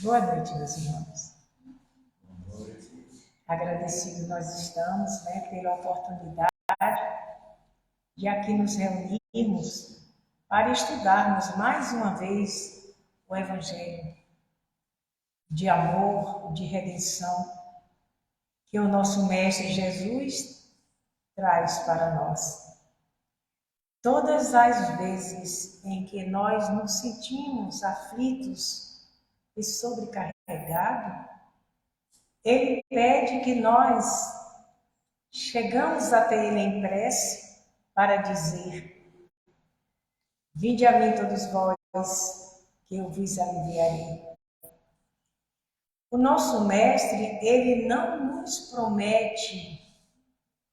Boa noite, meus irmãos. Agradecidos nós estamos, pela oportunidade de aqui nos reunirmos para estudarmos mais uma vez o Evangelho de amor, de redenção que o nosso Mestre Jesus traz para nós. Todas as vezes em que nós nos sentimos aflitos e sobrecarregados, Ele pede que nós chegamos até Ele em prece para dizer: vinde a mim todos vós, que eu vos aliviarei. O nosso Mestre, Ele não nos promete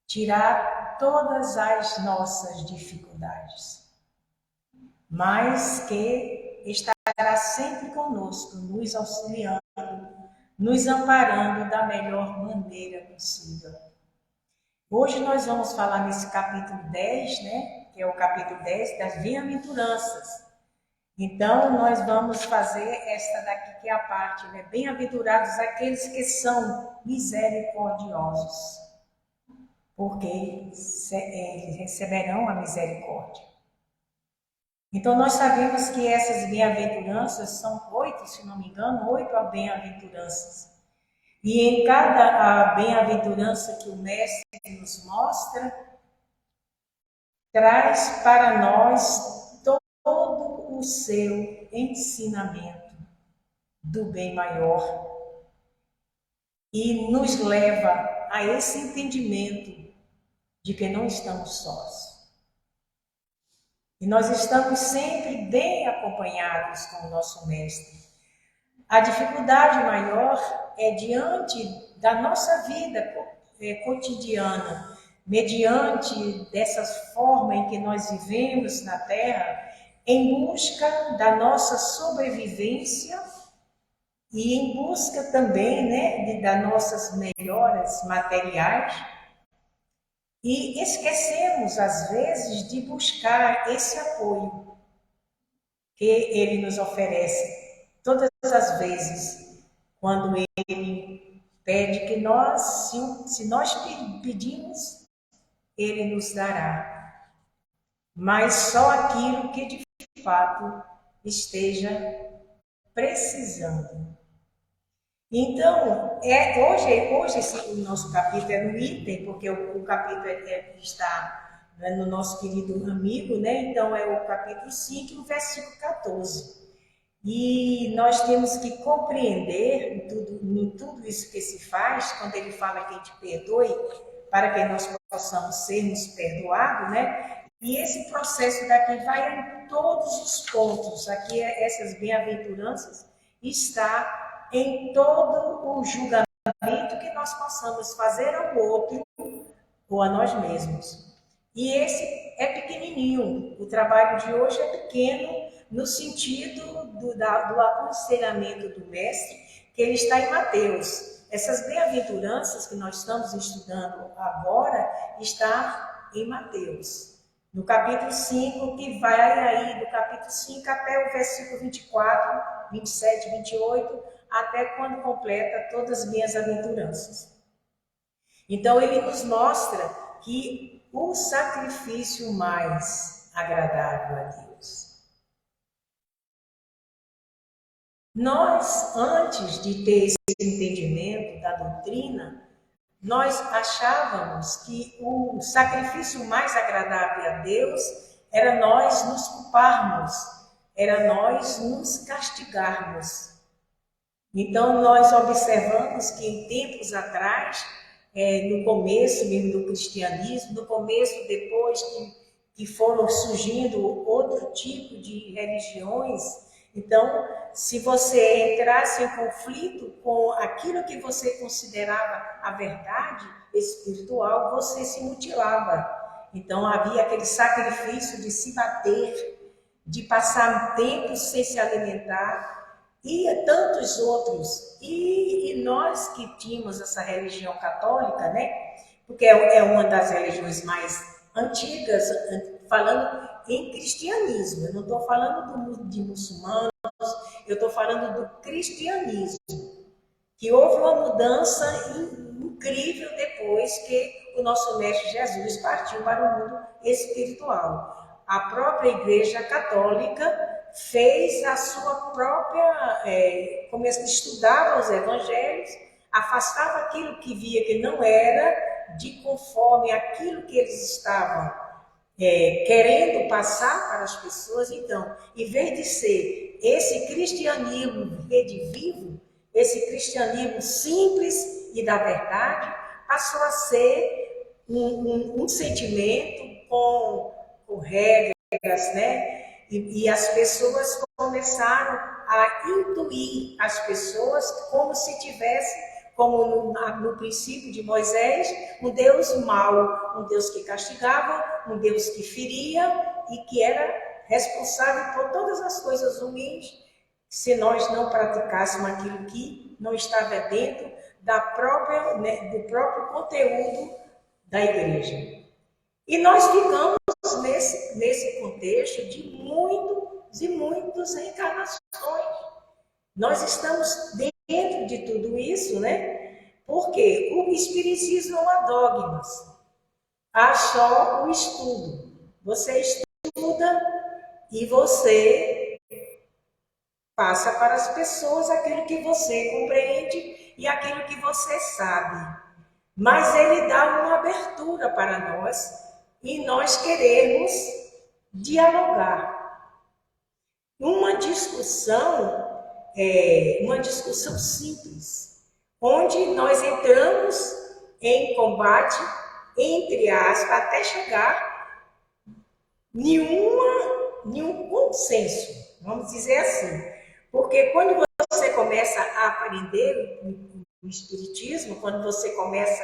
tirar todas as nossas dificuldades, mas que estará sempre conosco, nos auxiliando, nos amparando da melhor maneira possível. Hoje nós vamos falar nesse capítulo 10, que é o capítulo 10 das bem-aventuranças. Então, nós vamos fazer esta daqui que é a parte, bem-aventurados aqueles que são misericordiosos, porque eles receberão a misericórdia. Então, nós sabemos que essas bem-aventuranças são 8, se não me engano, 8 bem-aventuranças. E em cada bem-aventurança que o Mestre nos mostra, traz para nós todo o seu ensinamento do bem maior e nos leva a esse entendimento de que não estamos sós. E nós estamos sempre bem acompanhados com o nosso Mestre. A dificuldade maior é diante da nossa vida cotidiana, mediante dessa forma em que nós vivemos na Terra, em busca da nossa sobrevivência e em busca também, das nossas melhoras materiais. E esquecemos, às vezes, de buscar esse apoio que Ele nos oferece todas as vezes, quando Ele pede que nós, se nós pedimos, Ele nos dará. Mas só aquilo que de fato esteja precisando. Então, hoje o nosso capítulo é no item, porque o capítulo está no nosso querido amigo, Então é o capítulo 5, o versículo 14. E nós temos que compreender em tudo isso que se faz, quando ele fala que a gente perdoe, para que nós possamos sermos perdoados, E esse processo daqui vai em todos os pontos. Aqui, essas bem-aventuranças está em todo o julgamento que nós possamos fazer ao outro ou a nós mesmos. E esse é pequenininho. O trabalho de hoje é pequeno no sentido do aconselhamento do Mestre, que ele está em Mateus. Essas bem-aventuranças que nós estamos estudando agora está em Mateus. No capítulo 5, que vai aí do capítulo 5 até o versículo 24, 27, 28, até quando completa todas as bem-aventuranças. Então, ele nos mostra que o sacrifício mais agradável a Deus. Nós, antes de ter esse entendimento da doutrina, nós achávamos que o sacrifício mais agradável a Deus era nós nos culparmos, era nós nos castigarmos. Então, nós observamos que em tempos atrás, no começo mesmo do cristianismo, no começo, depois que foram surgindo outro tipo de religiões, então, se você entrasse em conflito com aquilo que você considerava a verdade espiritual, você se mutilava. Então, havia aquele sacrifício de se bater, de passar um tempo sem se alimentar, e tantos outros. E nós que tínhamos essa religião católica, porque é uma das religiões mais antigas, falando em cristianismo, eu não estou falando de muçulmanos, eu estou falando do cristianismo, que houve uma mudança incrível depois que o nosso Mestre Jesus partiu para o mundo espiritual. A própria Igreja Católica fez a sua própria, estudava os evangelhos, afastava aquilo que via que não era de conforme aquilo que eles estavam querendo passar para as pessoas. Então, em vez de ser esse cristianismo redivivo, esse cristianismo simples e da verdade, passou a ser um sentimento com regras, né? E as pessoas começaram a intuir as pessoas como se tivesse, como no princípio de Moisés, um Deus mau, um Deus que castigava, um Deus que feria e que era responsável por todas as coisas ruins se nós não praticássemos aquilo que não estava dentro do próprio conteúdo da igreja. E nós ficamos nesse contexto de muitas reencarnações. Nós estamos dentro de tudo isso, né? Porque o Espiritismo não há dogmas, há só o estudo. Você estuda e você passa para as pessoas aquilo que você compreende e aquilo que você sabe. Mas ele dá uma abertura para nós e nós queremos dialogar. Uma discussão simples, onde nós entramos em combate, entre aspas, até chegar nenhum consenso, vamos dizer assim. Porque quando você começa a aprender o Espiritismo, quando você começa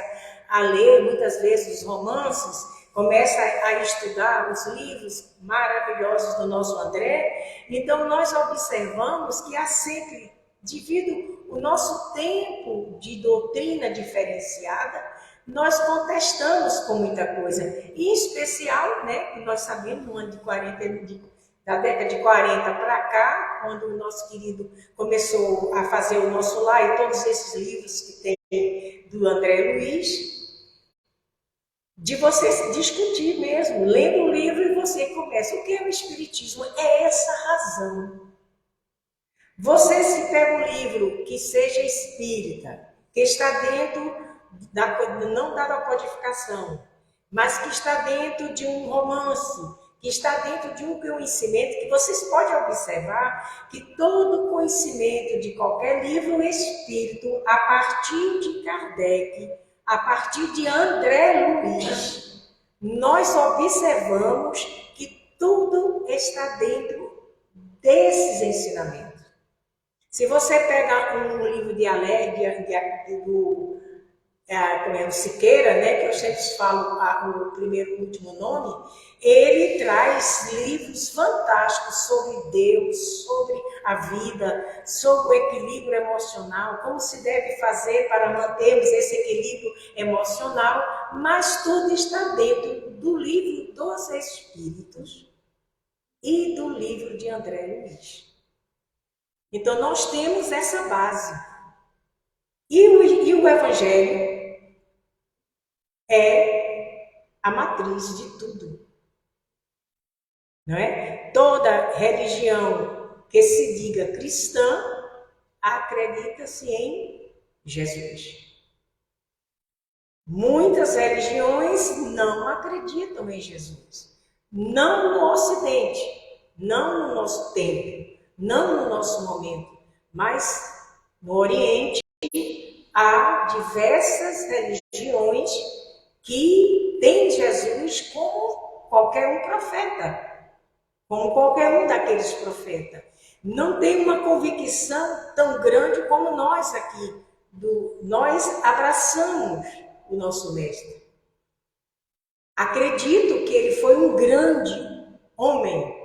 a ler muitas vezes os romances, começa a estudar os livros maravilhosos do nosso André, então nós observamos que há sempre, devido ao nosso tempo de doutrina diferenciada, nós contestamos com muita coisa. Em especial, né, nós sabemos, no ano de 40, da década de 40 para cá, quando o nosso querido começou a fazer o Nosso Lar e todos esses livros que tem do André Luiz, de você discutir mesmo, lendo o livro e você começa. O que é o Espiritismo? É essa razão. Você se pega um livro que seja espírita, que está dentro, não da codificação, mas que está dentro de um romance, que está dentro de um conhecimento, que vocês podem observar que todo conhecimento de qualquer livro espírito, a partir de Kardec, a partir de André Luiz, nós observamos que tudo está dentro desses ensinamentos. Se você pega um livro de do Siqueira, né, que eu sempre falo o primeiro e último nome, ele traz livros fantásticos sobre Deus, sobre a vida, sobre o equilíbrio emocional, como se deve fazer para mantermos esse equilíbrio emocional, mas tudo está dentro do livro dos Espíritos e do livro de André Luiz. Então nós temos essa base. E o Evangelho é a matriz de tudo, não é? Toda religião que se diga cristã acredita-se em Jesus. Muitas religiões não acreditam em Jesus. Não no Ocidente, não no nosso tempo, não no nosso momento, mas no Oriente há diversas religiões que têm Jesus como qualquer um profeta, como qualquer um daqueles profetas. Não tem uma convicção tão grande como nós aqui. Nós abraçamos o nosso mestre. Acredito que ele foi um grande homem.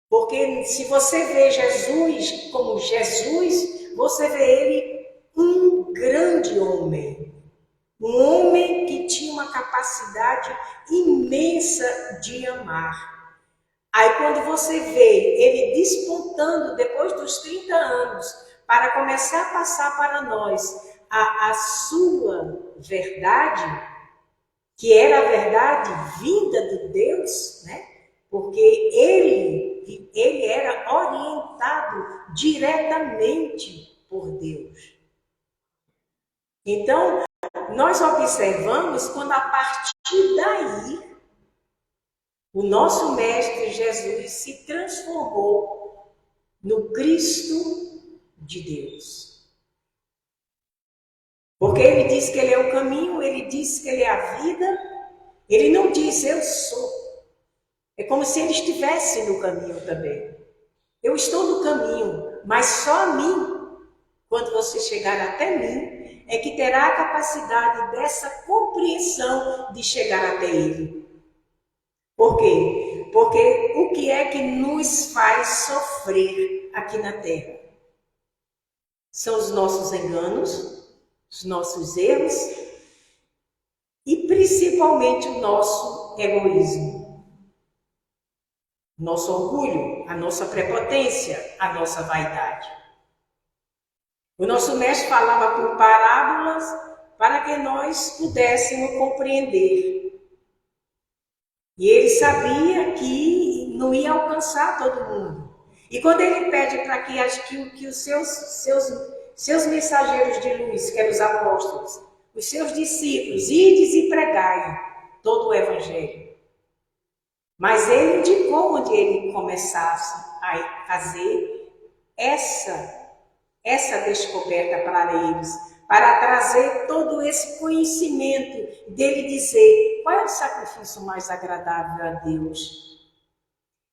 Porque se você vê Jesus como Jesus, você vê ele um grande homem. Um homem que tinha uma capacidade imensa de amar. Aí quando você vê ele despontando depois dos 30 anos, para começar a passar para nós a sua verdade, que era a verdade vinda de Deus, né? Porque ele era orientado diretamente por Deus. Então, nós observamos quando a partir daí o nosso Mestre Jesus se transformou no Cristo de Deus. Porque ele diz que ele é o caminho, ele diz que ele é a vida, ele não diz eu sou. É como se ele estivesse no caminho também. Eu estou no caminho, mas só a mim, quando você chegar até mim, é que terá a capacidade dessa compreensão de chegar até ele. Por quê? Porque o que é que nos faz sofrer aqui na Terra? São os nossos enganos, os nossos erros e principalmente o nosso egoísmo. Nosso orgulho, a nossa prepotência, a nossa vaidade. O nosso mestre falava por parábolas para que nós pudéssemos compreender. E ele sabia que não ia alcançar todo mundo. E quando ele pede para que os seus mensageiros de luz, que eram os apóstolos, os seus discípulos, ides e pregai todo o evangelho. Mas ele indicou onde ele começasse a fazer essa descoberta para eles, para trazer todo esse conhecimento dele dizer qual é o sacrifício mais agradável a Deus.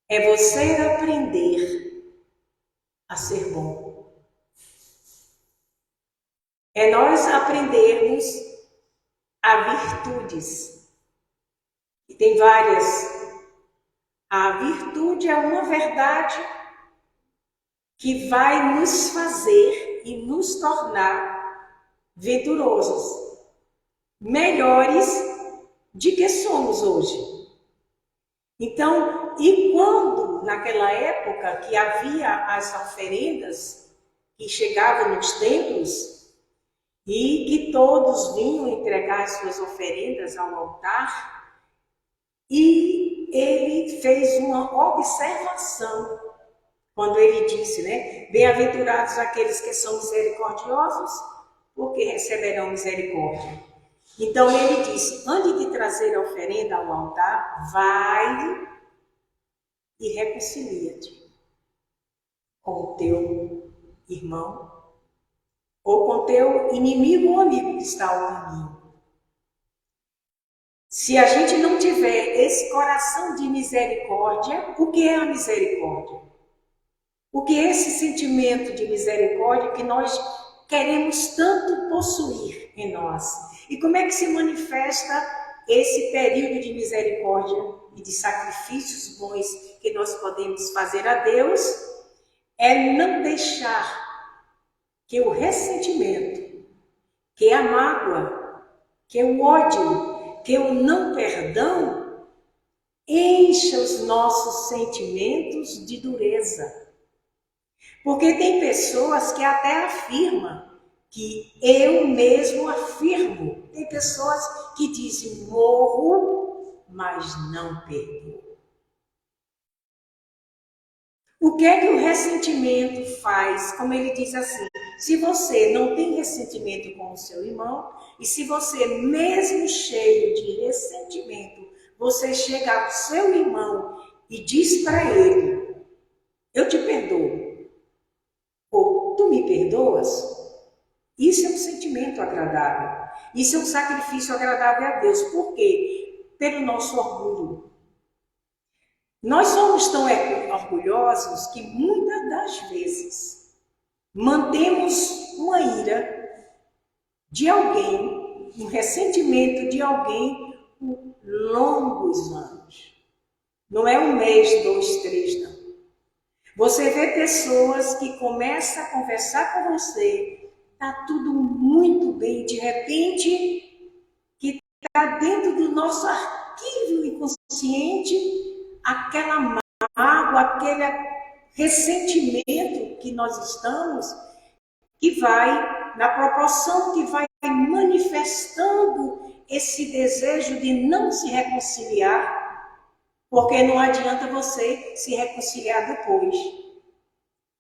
É você aprender a ser bom. É nós aprendermos a virtudes. E tem várias. A virtude é uma verdade que vai nos fazer e nos tornar venturosos, melhores de que somos hoje. Então, e quando naquela época que havia as oferendas que chegavam nos templos e que todos vinham entregar suas oferendas ao altar, e ele fez uma observação quando ele disse, né? Bem-aventurados aqueles que são misericordiosos, porque receberão misericórdia. Então ele disse, antes de trazer a oferenda ao altar, vai e reconcilia-te com o teu irmão ou com o teu inimigo ou amigo que está ao caminho. Se a gente não tiver esse coração de misericórdia, o que é a misericórdia? O que é esse sentimento de misericórdia que nós queremos tanto possuir em nós? E como é que se manifesta esse período de misericórdia e de sacrifícios bons que nós podemos fazer a Deus? É não deixar que o ressentimento, que a mágoa, que o ódio, que o não perdão encha os nossos sentimentos de dureza. Porque tem pessoas que até afirmam que eu mesmo afirmo. Tem pessoas que dizem morro, mas não perdoo. O que é que o ressentimento faz? Como ele diz assim, se você não tem ressentimento com o seu irmão, e se você mesmo cheio de ressentimento, você chega ao seu irmão e diz para ele, eu te perdoo, ou tu me perdoas, isso é um sentimento agradável. Isso é um sacrifício agradável a Deus. Por quê? Pelo nosso orgulho. Nós somos tão orgulhosos que muitas das vezes mantemos uma ira de alguém, um ressentimento de alguém por longos anos. Não é um mês, 2, 3, não. Você vê pessoas que começam a conversar com você, está tudo muito bem, de repente, que está dentro do nosso arquivo inconsciente, aquela mágoa, aquele ressentimento que nós estamos, que vai, na proporção que vai manifestando esse desejo de não se reconciliar, porque não adianta você se reconciliar depois.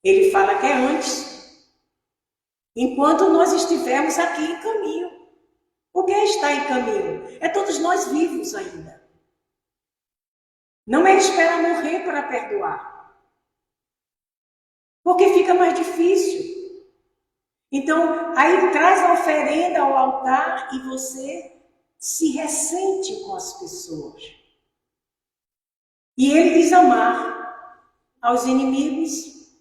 Ele fala que é antes, enquanto nós estivermos aqui em caminho. O que está em caminho? É todos nós vivos ainda. Não é esperar morrer para perdoar, porque fica mais difícil. Então, aí traz a oferenda ao altar e você se ressente com as pessoas. E ele diz amar aos inimigos,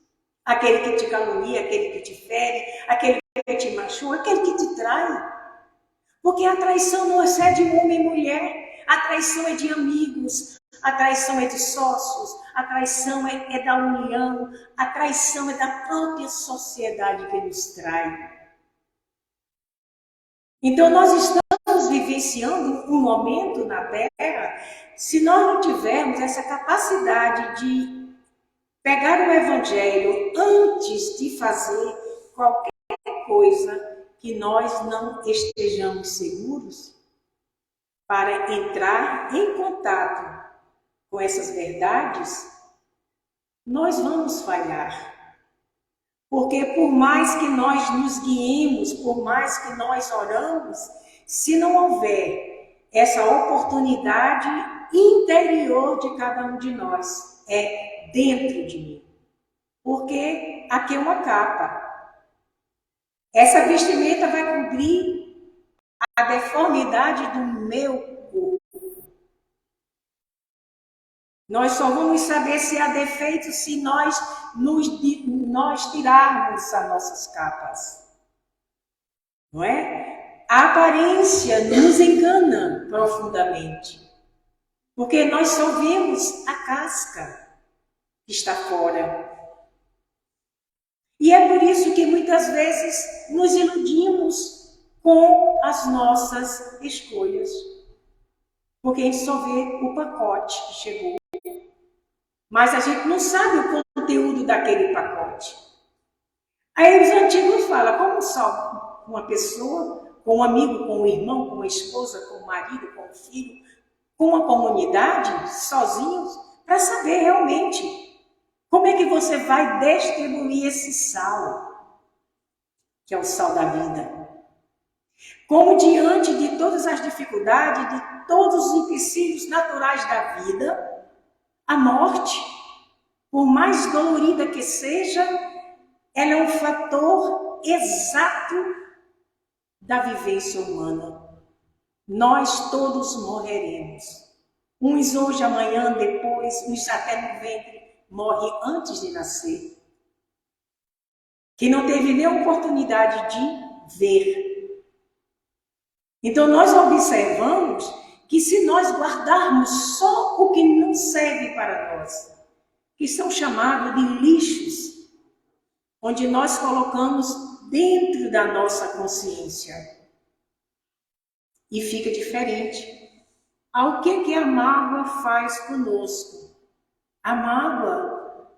aquele que te calunia, aquele que te fere, aquele que te machuca, aquele que te trai. Porque a traição não é de homem e mulher, a traição é de amigos, a traição é de sócios, a traição é da união, a traição é da própria sociedade que nos trai. Então nós estamos vivenciando um momento na Terra, se nós não tivermos essa capacidade de pegar o Evangelho antes de fazer qualquer coisa que nós não estejamos seguros, para entrar em contato com essas verdades, nós vamos falhar. Porque por mais que nós nos guiemos, por mais que nós oramos, se não houver essa oportunidade interior de cada um de nós, é dentro de mim. Porque aqui é uma capa. Essa vestimenta vai cobrir a deformidade do meu corpo. Nós só vamos saber se há defeito se nós tirarmos as nossas capas. Não é? A aparência nos engana profundamente. Porque nós só vemos a casca que está fora. E é por isso que muitas vezes nos iludimos com as nossas escolhas. Porque a gente só vê o pacote que chegou. Mas a gente não sabe o conteúdo daquele pacote. Aí os antigos falam, como só uma pessoa, com um amigo, com um irmão, com uma esposa, com um marido, com um filho, com uma comunidade, sozinhos, para saber realmente como é que você vai distribuir esse sal, que é o sal da vida. Como diante de todas as dificuldades, de todos os empecilhos naturais da vida, a morte, por mais dolorida que seja, ela é um fator exato da vivência humana. Nós todos morreremos. Uns hoje, amanhã, depois, uns até no ventre, morrem antes de nascer. Que não teve nem oportunidade de ver. Então nós observamos que se nós guardarmos só o que não serve para nós, que são chamados de lixos, onde nós colocamos dentro da nossa consciência, e fica diferente. Ao que a mágoa faz conosco? A mágoa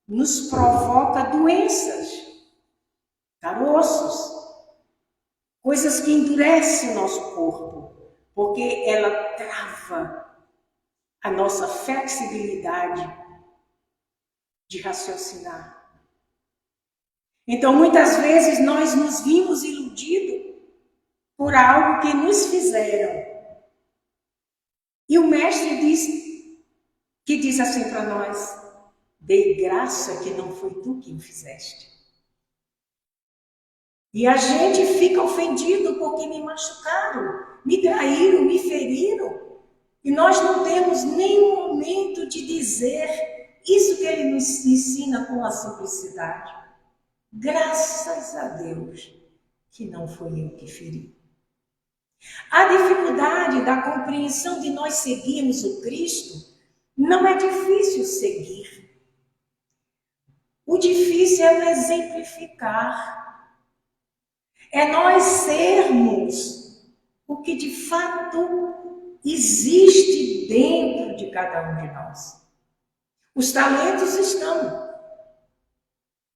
nos provoca doenças, caroços, coisas que endurecem o nosso corpo, porque ela trava a nossa flexibilidade de raciocinar. Então, muitas vezes, nós nos vimos iludidos por algo que nos fizeram. E o mestre diz assim para nós, dei graça que não foi tu quem fizeste. E a gente fica ofendido porque me machucaram, me traíram, me feriram. E nós não temos nenhum momento de dizer isso que ele nos ensina com a simplicidade. Graças a Deus que não foi eu que feri. A dificuldade da compreensão de nós seguirmos o Cristo não é difícil seguir. O difícil é exemplificar. É nós sermos o que de fato existe dentro de cada um de nós. Os talentos estão.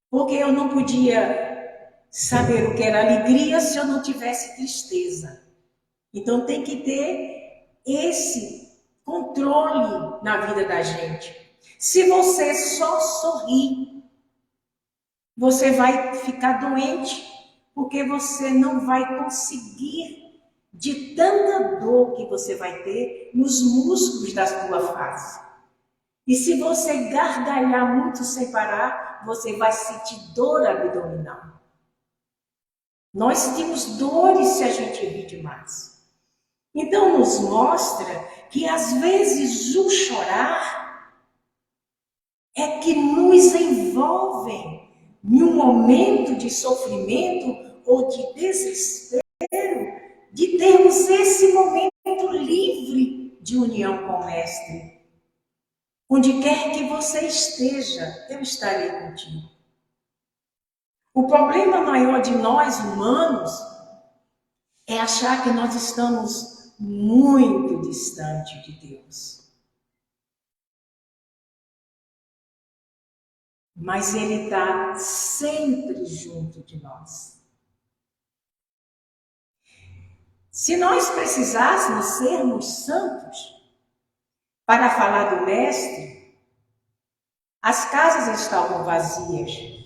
Porque eu não podia saber o que era alegria se eu não tivesse tristeza. Então tem que ter esse controle na vida da gente. Se você só sorrir, você vai ficar doente, porque você não vai conseguir, de tanta dor que você vai ter nos músculos da sua face. E se você gargalhar muito sem parar, você vai sentir dor abdominal. Nós sentimos dores se a gente ri demais. Então nos mostra que às vezes o chorar é que nos envolve em um momento de sofrimento ou de desespero, de termos esse momento livre de união com o Mestre. Onde quer que você esteja, eu estarei contigo. O problema maior de nós humanos é achar que nós estamos muito distante de Deus. Mas Ele está sempre junto de nós. Se nós precisássemos sermos santos para falar do Mestre, as casas estavam vazias.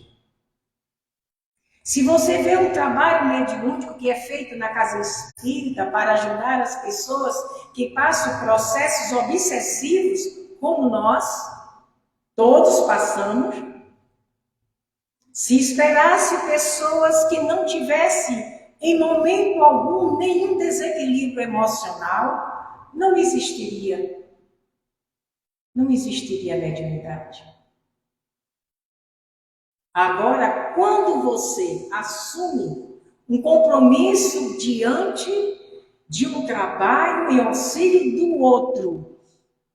Se você vê um trabalho mediúnico que é feito na casa espírita para ajudar as pessoas que passam processos obsessivos, como nós, todos passamos, se esperasse pessoas que não tivessem, em momento algum, nenhum desequilíbrio emocional, não existiria mediunidade. Agora, quando você assume um compromisso diante de um trabalho e auxílio do outro,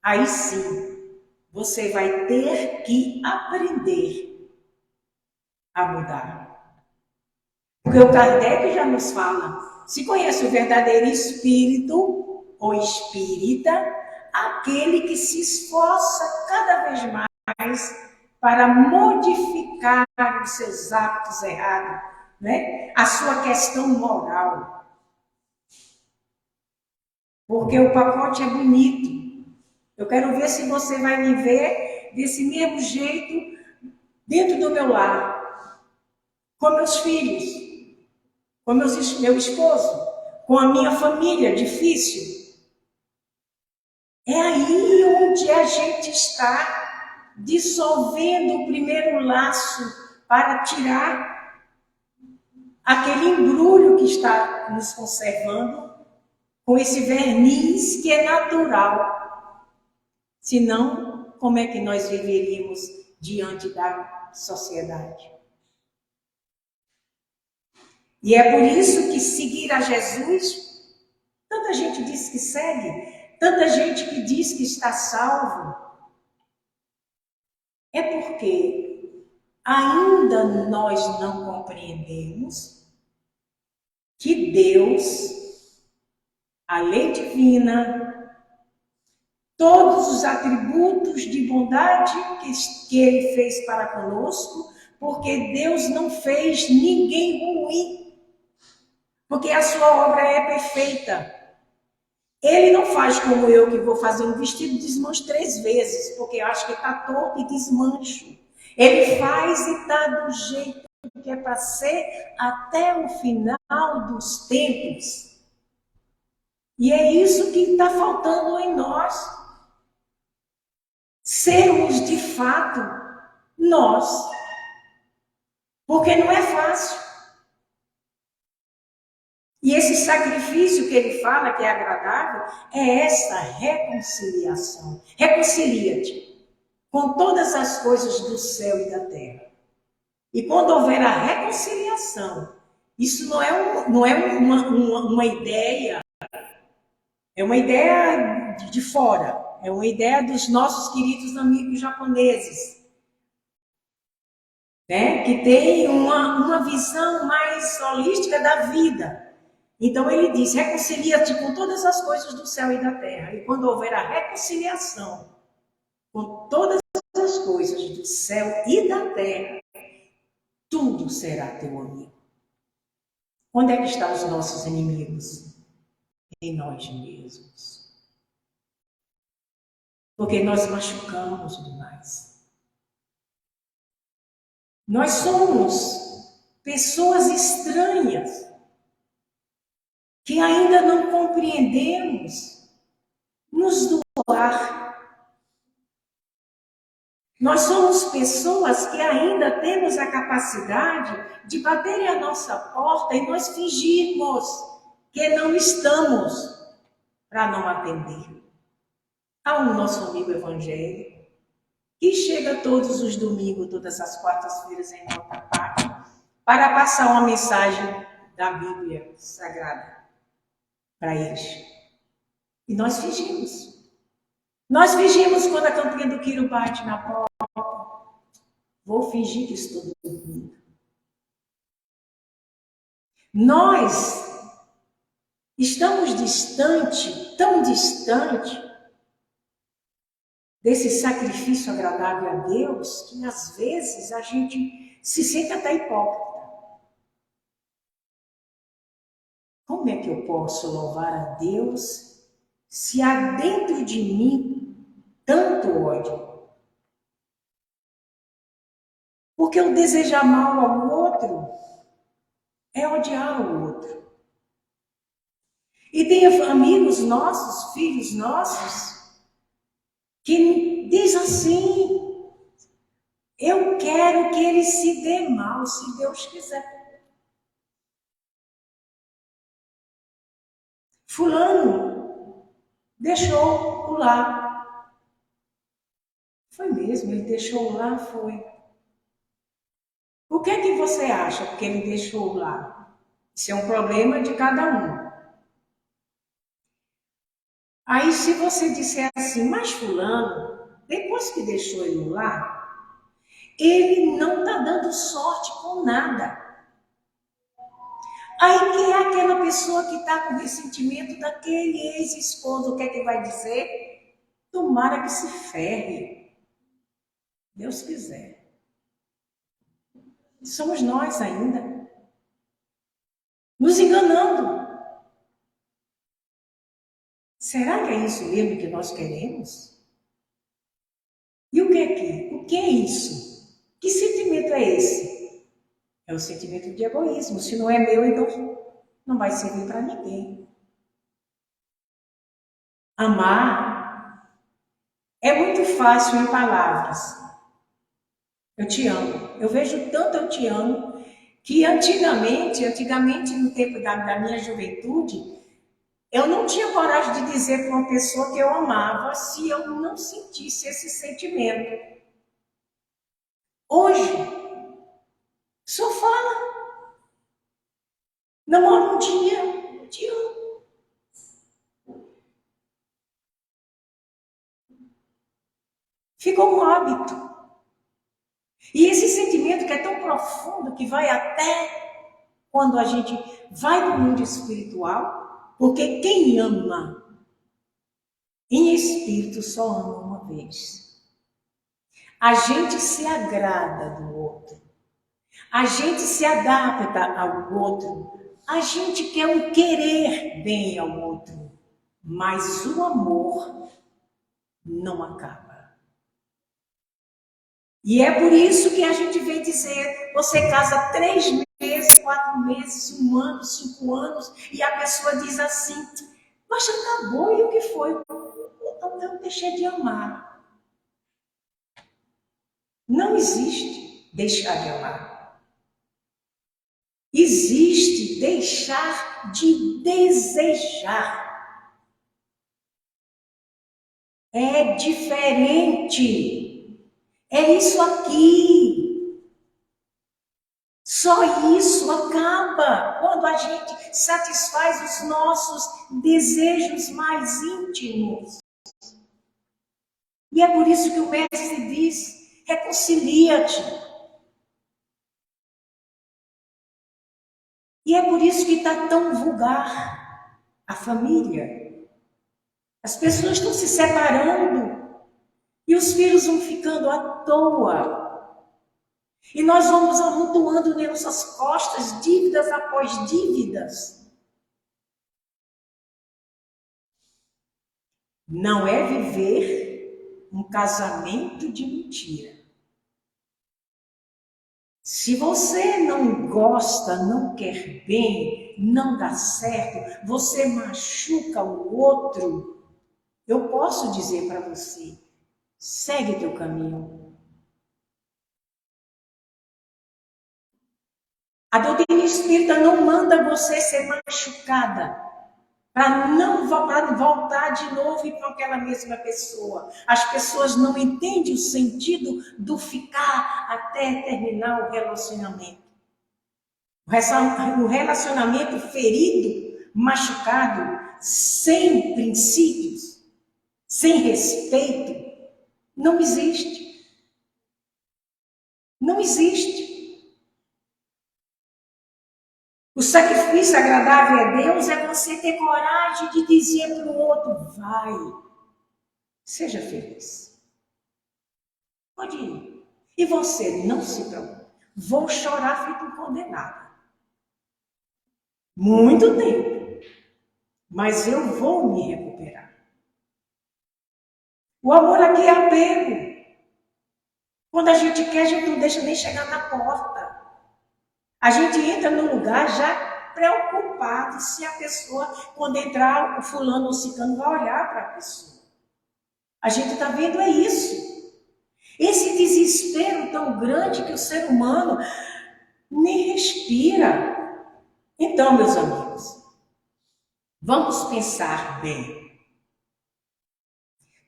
aí sim, você vai ter que aprender a mudar. Porque o Kardec já nos fala, se conhece o verdadeiro espírito ou espírita, aquele que se esforça cada vez mais para modificar os seus hábitos errados, né? A sua questão moral. Porque o pacote é bonito. Eu quero ver se você vai me ver desse mesmo jeito dentro do meu lar, com meus filhos, com meu esposo, com a minha família difícil. É aí onde a gente está dissolvendo o primeiro laço para tirar aquele embrulho que está nos conservando com esse verniz que é natural. Senão, como é que nós viveríamos diante da sociedade? E é por isso que seguir a Jesus, tanta gente diz que segue, tanta gente que diz que está salvo, é porque ainda nós não compreendemos que Deus, a lei divina, todos os atributos de bondade que Ele fez para conosco, porque Deus não fez ninguém ruim, porque a sua obra é perfeita. Ele não faz como eu, que vou fazer um vestido e desmancho 3 vezes, porque acho que está torto e desmancho. Ele faz e está do jeito que é para ser até o final dos tempos. E é isso que está faltando em nós. Sermos de fato nós. Porque não é fácil. E esse sacrifício que ele fala que é agradável é essa reconciliação. Reconcilia-te com todas as coisas do céu e da terra. E quando houver a reconciliação, isso não é uma ideia, é uma ideia de fora, é uma ideia dos nossos queridos amigos japoneses, né? Que tem uma visão mais holística da vida. Então ele diz, reconcilia-te com todas as coisas do céu e da terra. E quando houver a reconciliação com todas as as coisas do céu e da terra, tudo será teu amigo. Onde é que estão os nossos inimigos? Em nós mesmos. Porque nós machucamos demais. Nós somos pessoas estranhas que ainda não compreendemos nos doar. Nós somos pessoas que ainda temos a capacidade de baterem a nossa porta e nós fingirmos que não estamos para não atender. Há um nosso amigo evangélico que chega todos os domingos, todas as quartas-feiras em outra parte, para passar uma mensagem da Bíblia Sagrada para eles. E nós fingimos. Nós fingimos quando a campainha do Quiro bate na porta. Vou fingir que estou dormindo. Nós estamos distante, tão distante desse sacrifício agradável a Deus, que às vezes a gente se sente até hipócrita. Como é que eu posso louvar a Deus se há dentro de mim tanto ódio? Porque o desejar mal ao outro é odiar o outro. E tem amigos nossos, filhos nossos, que diz assim: eu quero que ele se dê mal, se Deus quiser. Fulano deixou o lar. Foi mesmo, ele deixou o lar, foi. O que é que você acha que ele deixou o lar? Isso é um problema de cada um. Aí se você disser assim, mas fulano, depois que deixou ele lá, ele não está dando sorte com nada. Aí quem é aquela pessoa que está com ressentimento daquele ex-esposo, o que é que vai dizer? Tomara que se ferre. Deus quiser. Somos nós ainda. Nos enganando. Será que é isso mesmo que nós queremos? E o que é isso? Que sentimento é esse? É o sentimento de egoísmo. Se não é meu, então não vai servir para ninguém. Amar é muito fácil em palavras. Eu te amo. Eu vejo tanto eu te amo que antigamente no tempo da minha juventude, eu não tinha coragem de dizer para uma pessoa que eu amava se eu não sentisse esse sentimento. Hoje, só fala. Namoro um dia, eu te amo. Ficou um hábito. E esse sentimento que é tão profundo, que vai até quando a gente vai para o mundo espiritual, porque quem ama em espírito só ama uma vez. A gente se agrada do outro. A gente se adapta ao outro. A gente quer um querer bem ao outro. Mas o amor não acaba. E é por isso que a gente vem dizer, você casa 3 meses, 4 meses, 1 ano, 5 anos, e a pessoa diz assim, mas acabou, e o que foi? Eu deixei de amar. Não existe deixar de amar. Existe deixar de desejar. É diferente. É isso aqui. Só isso acaba quando a gente satisfaz os nossos desejos mais íntimos. E é por isso que o mestre diz, reconcilia-te. E é por isso que está tão vulgar a família. As pessoas estão se separando. E os filhos vão ficando à toa. E nós vamos amontoando nas nossas costas dívidas após dívidas. Não é viver um casamento de mentira. Se você não gosta, não quer bem, não dá certo, você machuca o outro, eu posso dizer para você, segue teu caminho. A doutrina espírita não manda você ser machucada, para não voltar de novo e para aquela mesma pessoa. As pessoas não entendem o sentido do ficar até terminar o relacionamento. O relacionamento ferido, machucado, sem princípios, sem respeito, não existe. Não existe. O sacrifício agradável a Deus é você ter coragem de dizer para o outro, vai, seja feliz. Pode ir. E você, não se preocupe. Vou chorar feito um condenado. Muito tempo. Mas eu vou me recuperar. O amor aqui é apego. Quando a gente quer, a gente não deixa nem chegar na porta. A gente entra no lugar já preocupado se a pessoa, quando entrar, o fulano ou ciclano vai olhar para a pessoa. A gente está vendo é isso. Esse desespero tão grande que o ser humano nem respira. Então, meus amigos, vamos pensar bem.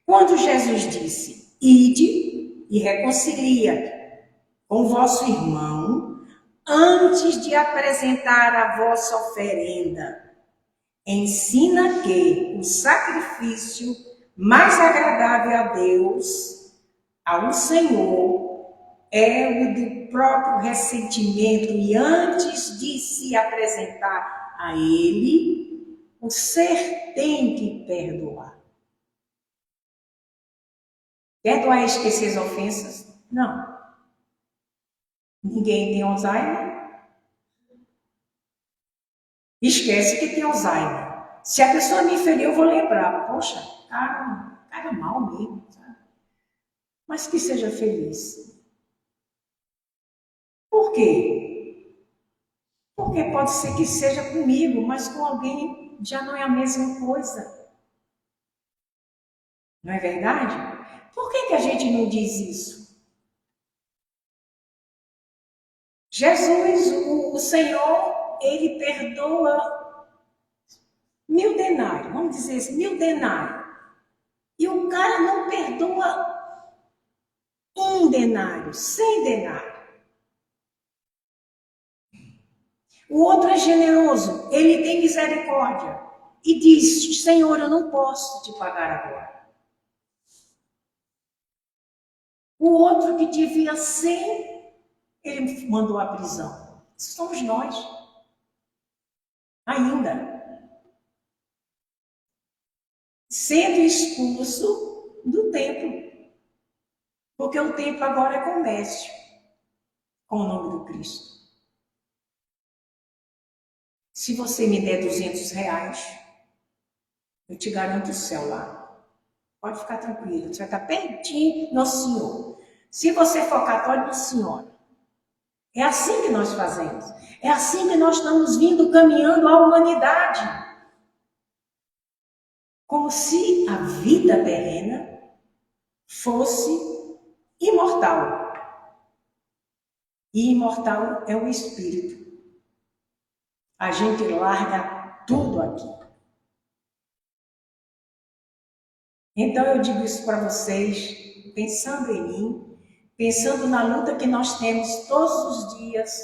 Quando Jesus disse, ide e reconcilia com o vosso irmão, antes de apresentar a vossa oferenda, ensina que o sacrifício mais agradável a Deus, ao Senhor, é o do próprio ressentimento, e antes de se apresentar a Ele, o ser tem que perdoar. Perdoar é esquecer as ofensas? Não. Ninguém tem Alzheimer? Esquece que tem Alzheimer. Se a pessoa me ferir, eu vou lembrar. Poxa, cara mal mesmo, sabe? Mas que seja feliz. Por quê? Porque pode ser que seja comigo, mas com alguém já não é a mesma coisa. Não é verdade? Por que a gente não diz isso? Jesus, o Senhor, Ele perdoa 1000 denários, vamos dizer assim, 1000 denários. E o cara não perdoa 1 denário, 100 denários. O outro é generoso, ele tem misericórdia e diz, Senhor, eu não posso te pagar agora. O outro que devia 100, ele mandou a prisão. Isso somos nós. Ainda. Sendo expulso do templo. Porque o templo agora é comércio. Com o nome do Cristo. Se você me der 200 reais, eu te garanto o céu lá. Pode ficar tranquilo. Você vai estar pertinho, Nosso Senhor. Se você for católico, Senhora. É assim que nós fazemos. É assim que nós estamos vindo caminhando a humanidade. Como se a vida terrena fosse imortal. E imortal é o espírito. A gente larga tudo aqui. Então eu digo isso para vocês, pensando em mim, pensando na luta que nós temos todos os dias.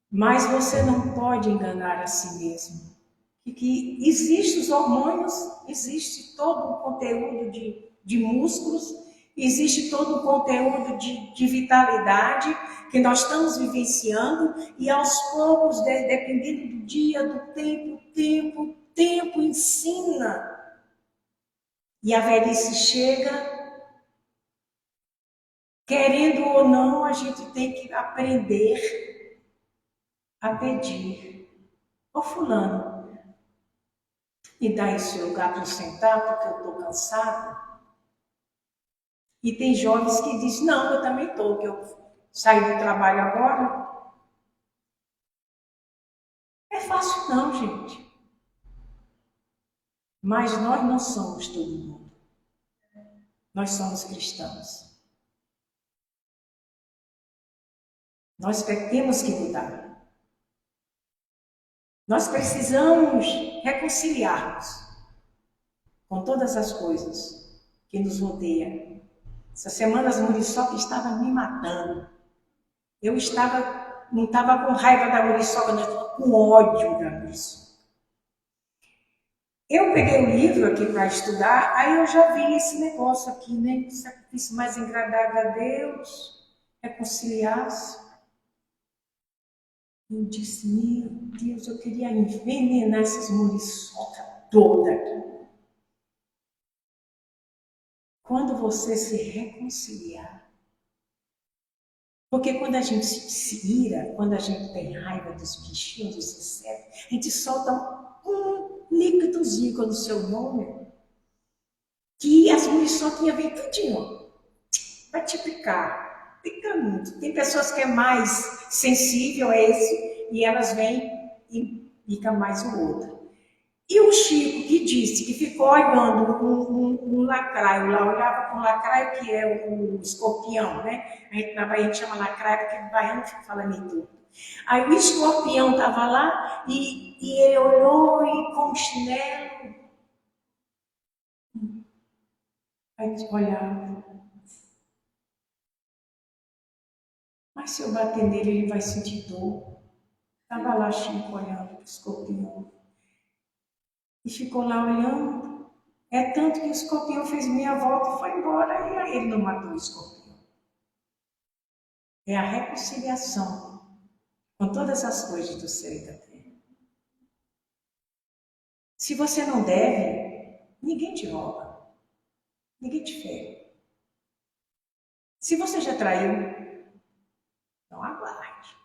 Mas você não pode enganar a si mesmo. Que existem os hormônios, existe todo o conteúdo de músculos, existe todo o conteúdo de vitalidade que nós estamos vivenciando e aos poucos, dependendo do dia, do tempo ensina. E a velhice chega, querendo ou não, a gente tem que aprender a pedir. Ô fulano, me dá esse lugar para eu sentar porque eu estou cansado. E tem jovens que dizem, não, eu também estou, que eu saí do trabalho agora. É fácil não, gente. Mas nós não somos todo mundo. Nós somos cristãos. Nós temos que mudar. Nós precisamos reconciliar-nos com todas as coisas que nos rodeiam. Essa semana as muriçocas estavam me matando. Eu não estava com raiva da muriçoca, não, eu estava com ódio da muriçoca. Eu peguei o livro aqui para estudar, aí eu já vi esse negócio aqui, né? Sacrifício mais agradável a Deus, reconciliar-se. Eu disse, meu Deus, eu queria envenenar essas muriçocas todas aqui. Quando você se reconciliar, porque quando a gente se ira, quando a gente tem raiva dos bichinhos, dos insetos, a gente solta um líquidozinho no seu nome, que as muriçoquinhas vêm tudinho, vai te picar. Pica muito. Tem pessoas que é mais sensível a esse, e elas vêm e pica mais o outro. E o Chico, que disse que ficou olhando um lacraio lá, olhava para um lacraio que é o escorpião, né? Na Bahia a gente chama lacraio porque o baiano fica falando em tudo. Aí o escorpião estava lá e ele olhou e com o chinelo. Aí olhava. Mas se eu bater nele, ele vai sentir dor. Estava lá Chico olhando para o escorpião. E ficou lá olhando. É tanto que o escorpião fez meia volta e foi embora. E aí ele não matou o escorpião. É a reconciliação com todas as coisas do céu e da terra. Se você não deve, ninguém te rouba. Ninguém te fere. Se você já traiu, não aguarde.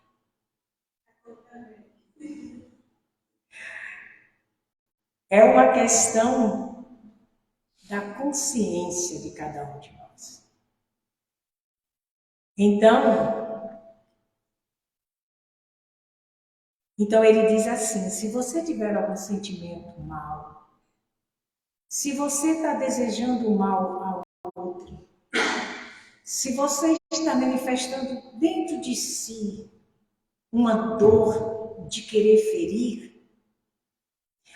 É uma questão da consciência de cada um de nós. Então ele diz assim, se você tiver algum sentimento mal, se você está desejando o mal ao outro, se você está manifestando dentro de si uma dor de querer ferir,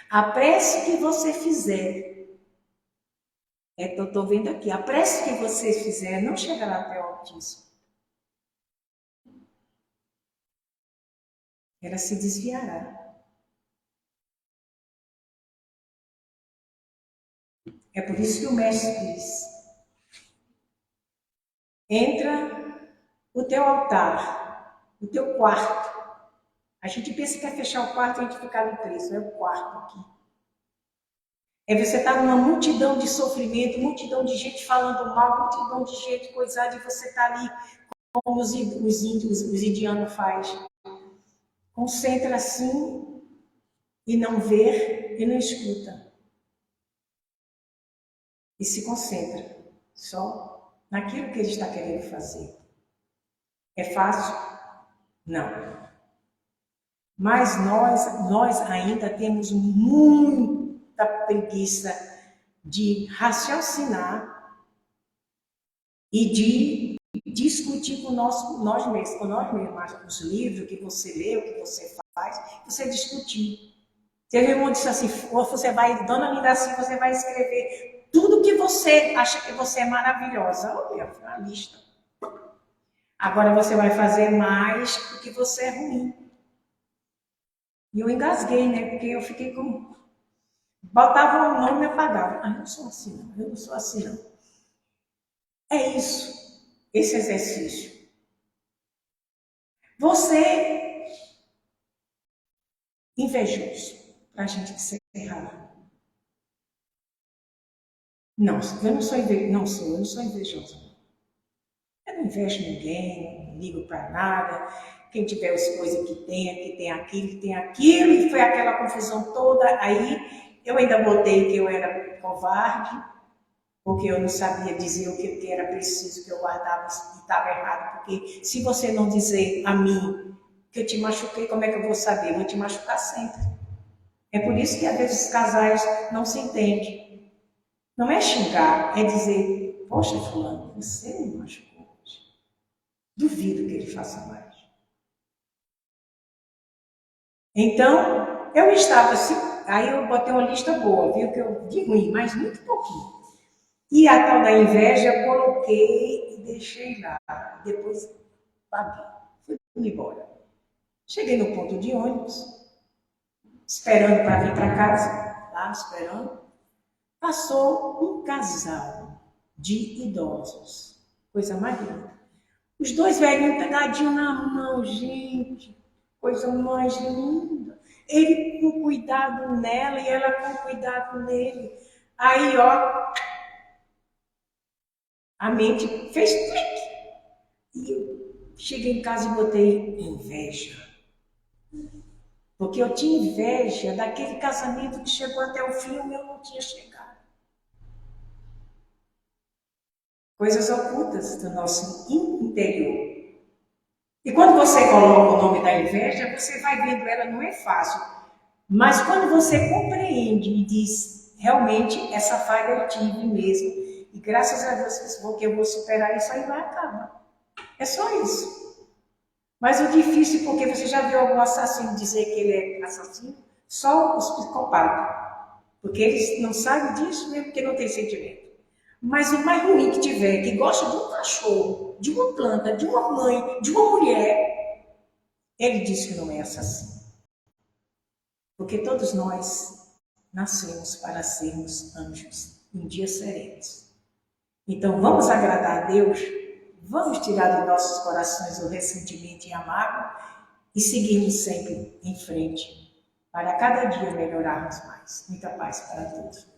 a prece que você fizer, é que eu estou vendo aqui, a prece que você fizer não chegará até o Altíssimo. Ela se desviará. É por isso que o mestre diz, entra o teu altar, o teu quarto. A gente pensa que é fechar o quarto e a gente ficar no preço, é o quarto aqui. É você estar numa multidão de sofrimento, multidão de gente falando mal, multidão de gente coisada, e você está ali como os índios, os indianos fazem. Concentra assim e não vê e não escuta. E se concentra só naquilo que ele está querendo fazer. É fácil? Não. Mas nós ainda temos muita preguiça de raciocinar e de discutir com nós mesmos, os livros que você lê, o que você faz, você discutir. Teve um irmão que disse assim, você vai, Dona Linda, assim, você vai escrever tudo que você acha que você é maravilhosa. Olha, a lista. Agora você vai fazer mais porque você é ruim. E eu engasguei, né? Porque eu fiquei com... Botava o nome e apagava. Ah, eu não sou assim, não. Eu não sou assim, não. É isso, esse exercício. Você, invejoso, para a gente encerrar. Não, eu não sou invejosa. Eu não invejo ninguém, não ligo para nada. Quem tiver as coisas que tem aquilo, e foi aquela confusão toda. Aí eu ainda botei que eu era covarde, porque eu não sabia dizer o que era preciso, que eu guardava e estava errado. Porque se você não dizer a mim que eu te machuquei, como é que eu vou saber? Eu vou te machucar sempre. É por isso que às vezes os casais não se entendem. Não é xingar, é dizer, poxa, fulano, você me machucou hoje. Duvido que ele faça mais. Então, eu estava assim, aí eu botei uma lista boa, viu, que eu de ruim, mas muito pouquinho. E a tal da inveja eu coloquei e deixei lá. Depois paguei. Fui embora. Cheguei no ponto de ônibus, esperando para vir para casa, lá esperando. Passou um casal de idosos. Coisa mais linda. Os dois velhinhos pegadinhos na mão, gente. Coisa mais linda. Ele com cuidado nela e ela com cuidado nele. Aí, ó, a mente fez clique. E eu cheguei em casa e botei inveja. Porque eu tinha inveja daquele casamento que chegou até o fim e o meu não tinha chegado. Coisas ocultas do nosso interior. E quando você coloca o nome da inveja, você vai vendo ela, não é fácil. Mas quando você compreende e diz, realmente, essa falha eu tive mesmo. E graças a Deus que eu vou superar isso, aí vai acabar. É só isso. Mas o difícil, porque você já viu algum assassino dizer que ele é assassino? Só os psicopatas. Porque eles não sabem disso mesmo, porque não tem sentimento. Mas o mais ruim que tiver, que gosta de um cachorro, de uma planta, de uma mãe, de uma mulher, ele diz que não é assassino. Porque todos nós nascemos para sermos anjos. Um dia seremos. Então vamos agradar a Deus, vamos tirar dos nossos corações o ressentimento e a mágoa e seguirmos sempre em frente para cada dia melhorarmos mais. Muita paz para todos.